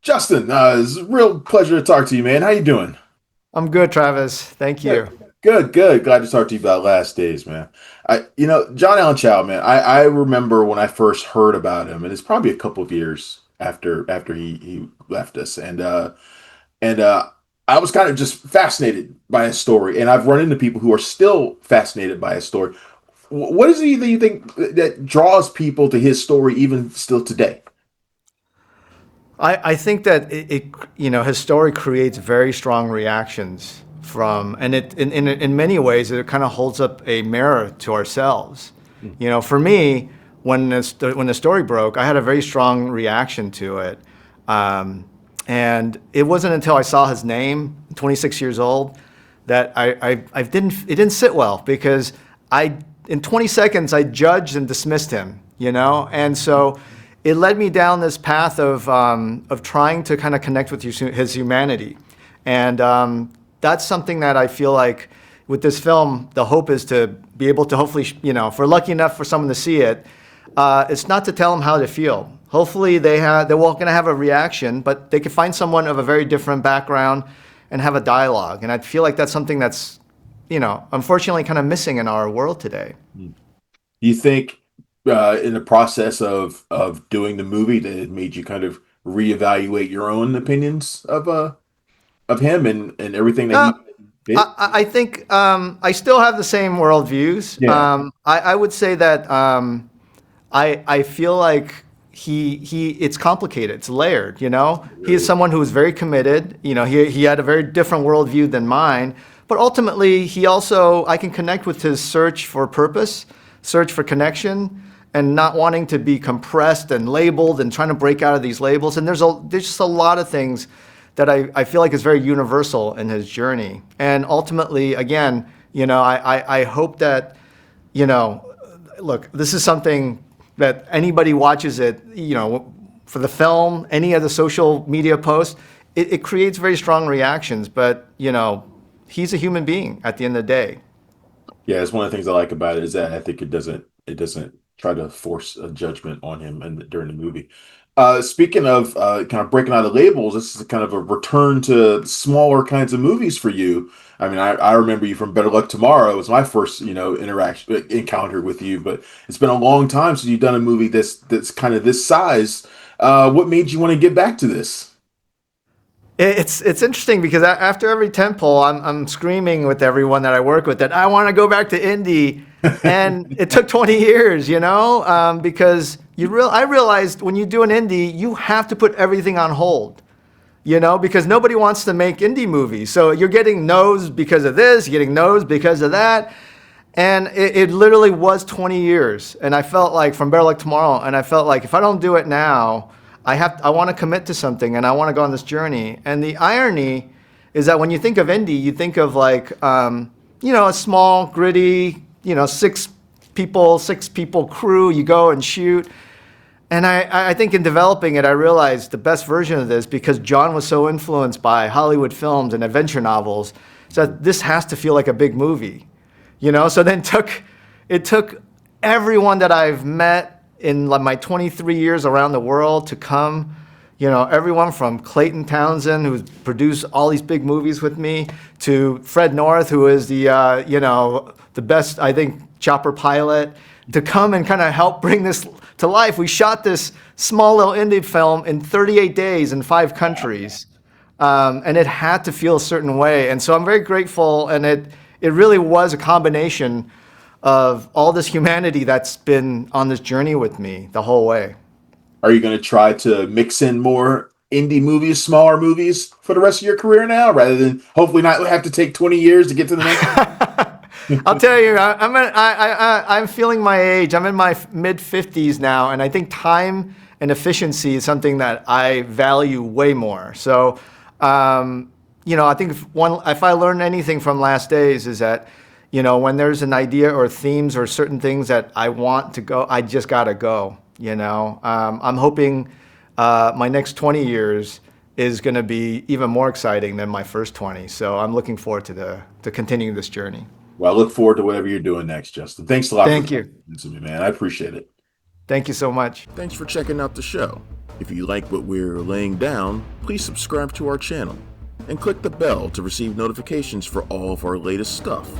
Justin, it's a real pleasure to talk to you, man. How you doing? I'm good, Travis. Thank you. Good. Glad to talk to you about Last Days, man. John Allen Chau, man. I remember when I first heard about him, and it's probably a couple of years after he left us, and I was kind of just fascinated by his story, and I've run into people who are still fascinated by his story. What is it that you think that draws people to his story even still today? I think that his story creates very strong reactions and in many ways, it kind of holds up a mirror to ourselves. For me, when the story broke, I had a very strong reaction to it. And it wasn't until I saw his name, 26 years old, that it didn't sit well because in 20 seconds, I judged and dismissed him, And so it led me down this path of trying to kind of connect with his humanity. And that's something that I feel like with this film, the hope is to be able to hopefully, if we're lucky enough for someone to see it, it's not to tell them how to feel. Hopefully they're going to have a reaction, but they can find someone of a very different background and have a dialogue. And I feel like that's something that's, unfortunately kind of missing in our world today. Do you think in the process of doing the movie that it made you kind of reevaluate your own opinions of him and everything that Uh, he did? I think I still have the same worldviews. Yeah. I would say that I feel like it's complicated. It's layered. He is someone who is very committed. He had a very different worldview than mine. But ultimately, I can connect with his search for purpose, search for connection, and not wanting to be compressed and labeled and trying to break out of these labels. And there's just a lot of things that I feel like is very universal in his journey. And ultimately, again, I hope that, look, this is something that anybody watches it, for the film, any of the social media posts, it creates very strong reactions. But, he's a human being at the end of the day. Yeah, it's one of the things I like about it is that I think it doesn't try to force a judgment on him during the movie. Speaking of kind of breaking out of labels, this is kind of a return to smaller kinds of movies for you. I mean, I remember you from Better Luck Tomorrow. It was my first, interaction encounter with you, but it's been a long time since you've done a movie that's kind of this size. What made you want to get back to this? It's interesting because after every tentpole, I'm screaming with everyone that I work with that I want to go back to indie, and it took 20 years, because I realized when you do an indie, you have to put everything on hold, because nobody wants to make indie movies. So you're getting no's because of this, you're getting no's because of that, and it literally was 20 years, and I felt like from Better Luck Tomorrow, and I felt like if I don't do it now. I want to commit to something and I want to go on this journey. And the irony is that when you think of indie, you think of like, a small, gritty, six people crew, you go and shoot. And I think in developing it, I realized the best version of this because John was so influenced by Hollywood films and adventure novels, so that this has to feel like a big movie, So then it took everyone that I've met in my 23 years around the world to come, everyone from Clayton Townsend, who's produced all these big movies with me, to Fred North, who is the best, I think, chopper pilot, to come and kind of help bring this to life. We shot this small little indie film in 38 days in 5 countries, and it had to feel a certain way. And so I'm very grateful, and it really was a combination of all this humanity that's been on this journey with me the whole way. Are you going to try to mix in more indie movies, smaller movies for the rest of your career now, rather than hopefully not have to take 20 years to get to the next I'll one? tell you, I'm feeling my age. I'm in my mid 50s now, and I think time and efficiency is something that I value way more. So, I think if I learned anything from Last Days is that, when there's an idea or themes or certain things that I want to go, I just gotta go. I'm hoping my next 20 years is going to be even more exciting than my first 20. So I'm looking forward to continuing this journey. Well, I look forward to whatever you're doing next, Justin. Thanks a lot for Thank talking you. to me, man. I appreciate it. Thank you so much. Thanks for checking out the show. If you like what we're laying down, please subscribe to our channel and click the bell to receive notifications for all of our latest stuff.